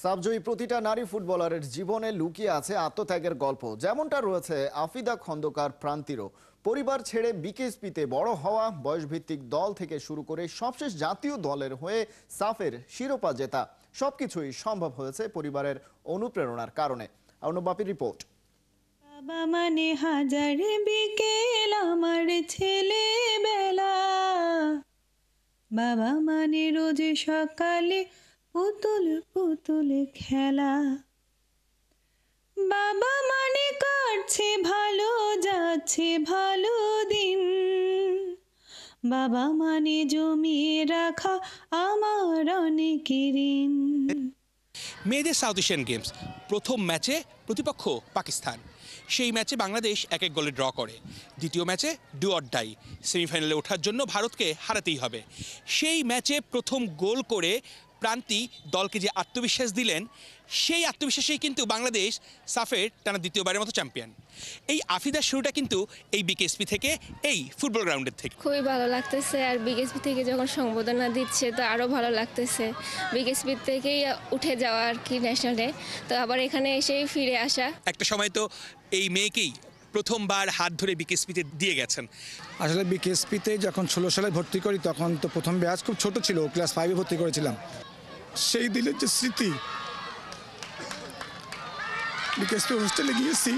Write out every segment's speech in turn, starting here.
সাবজয়ী প্রতিটা নারী ফুটবলারের জীবনে লুকিয়ে আছে আত্মত্যাগের গল্প, যেমনটা রয়েছে আফিদা খন্দকার প্রান্তিরও। পরিবার ছেড়ে বিকেএসপিতে বড় হওয়া, বয়সভিত্তিক দল থেকে শুরু করে সবশেষ জাতীয় দলের হয়ে সাফের শিরোপা জেতা, সবকিছুই সম্ভব হয়েছে পরিবারের অনুপ্রেরণার কারণে। অনুবাপীর রিপোর্ট। বাবা মানে হাজার বিকেল আমার ছেলেবেলা, বাবা মানে রোজ সকালে পুতুল পুতুল খেলা, বাবা মানে কাটছে ভালো যাচ্ছে ভালো দিন, বাবা মানে জমিয়ে রাখা আমার অনেক ঋণ। মেয়েদের সাউথ এশিয়ান গেমস প্রথম ম্যাচে প্রতিপক্ষ পাকিস্তান। সেই ম্যাচে বাংলাদেশ 1-1 গোলে ড্র করে। দ্বিতীয় ম্যাচে ডু অর ডাই, সেমিফাইনালে ওঠার জন্য ভারতকে হারাতেই হবে। সেই ম্যাচে প্রথম গোল করে প্রান্তি দলকে যে আত্মবিশ্বাস দিলেন, সেই আত্মবিশ্বাসেই কিন্তু বাংলাদেশ সাফের টানা দ্বিতীয়বারের মতো চ্যাম্পিয়ন। এই আফিদার শুরুটা কিন্তু এই বিকেএসপি থেকে, এই ফুটবল গ্রাউন্ডের থেকে। খুবই ভালো লাগতেছে, আর বিকেএসপি থেকে যখন সংবর্ধনা দিচ্ছে তো আরও ভালো লাগতেছে। বিকেএসপি থেকেই উঠে যাওয়া আর কি ন্যাশনালে, তো আবার এখানে এসেই ফিরে আসা। একটা সময় তো এই মেয়েকেই প্রথমবার হাত ধরে বিকেএসপিতে দিয়ে গেছেন। আসলে বিকেএসপিতে যখন 16 সালে ভর্তি করি তখন তো প্রথম ব্যাচ খুব ছোট ছিল, ক্লাস 5-এ ভর্তি করেছিলাম। সেই দিনের যে স্মৃতি, বিকেএসপি হোস্টেলে গিয়েছি,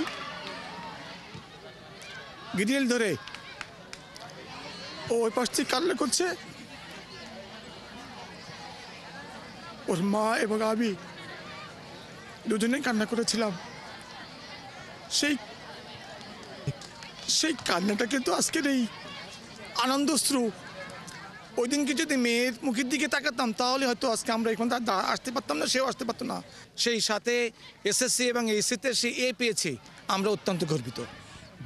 গিরিয়েল ধরে ও ওই পাশ থেকে কান্না করছে, ওর মা এবং আমি দুজনেই কান্না করেছিলাম। সেই কান্নাটা কিন্তু আজকের এই আনন্দশ্রু। ওই দিনকে যদি মেয়ের মুখের দিকে তাকাতাম তাহলে হয়তো আজকে আমরা এখন আসতে পারতাম না, সেও আসতে পারতো না। সেই সাথে এসএসসি এবং এইচএসসিতে সে এ পেয়েছে, আমরা অত্যন্ত গর্বিত।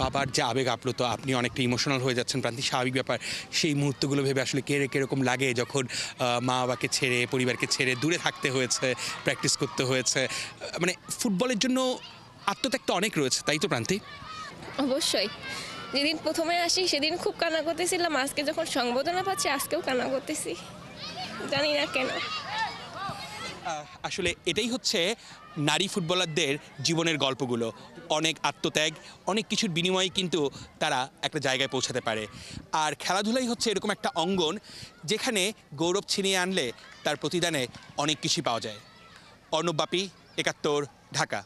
বাবার যে আবেগ আপ্লুত, আপনি অনেকটা ইমোশনাল হয়ে যাচ্ছেন প্রান্তি, স্বাভাবিক ব্যাপার। সেই মুহূর্তগুলো ভেবে আসলে কিরকম লাগে যখন মা বাবাকে ছেড়ে, পরিবারকে ছেড়ে দূরে থাকতে হয়েছে, প্র্যাকটিস করতে হয়েছে? মানে ফুটবলের জন্য আত্মত্যাগ তো অনেক রয়েছে, তাই তো প্রান্তি? অবশ্যই, যেদিন প্রথমে আসি সেদিন খুব কান্না করতেছিলাম, আজকে যখন সংবর্ধনা পাচ্ছি আজকেও কান্না করতেছি, জানি না কেন। আসলে এটাই হচ্ছে নারী ফুটবলারদের জীবনের গল্পগুলো। অনেক আত্মত্যাগ, অনেক কিছুর বিনিময়ে কিন্তু তারা একটা জায়গায় পৌঁছাতে পারে। আর খেলাধুলাই হচ্ছে এরকম একটা অঙ্গন যেখানে গৌরব ছিনিয়ে আনলে তার প্রতিদানে অনেক কিছুই পাওয়া যায়। অর্ণব বাপি, 71, ঢাকা।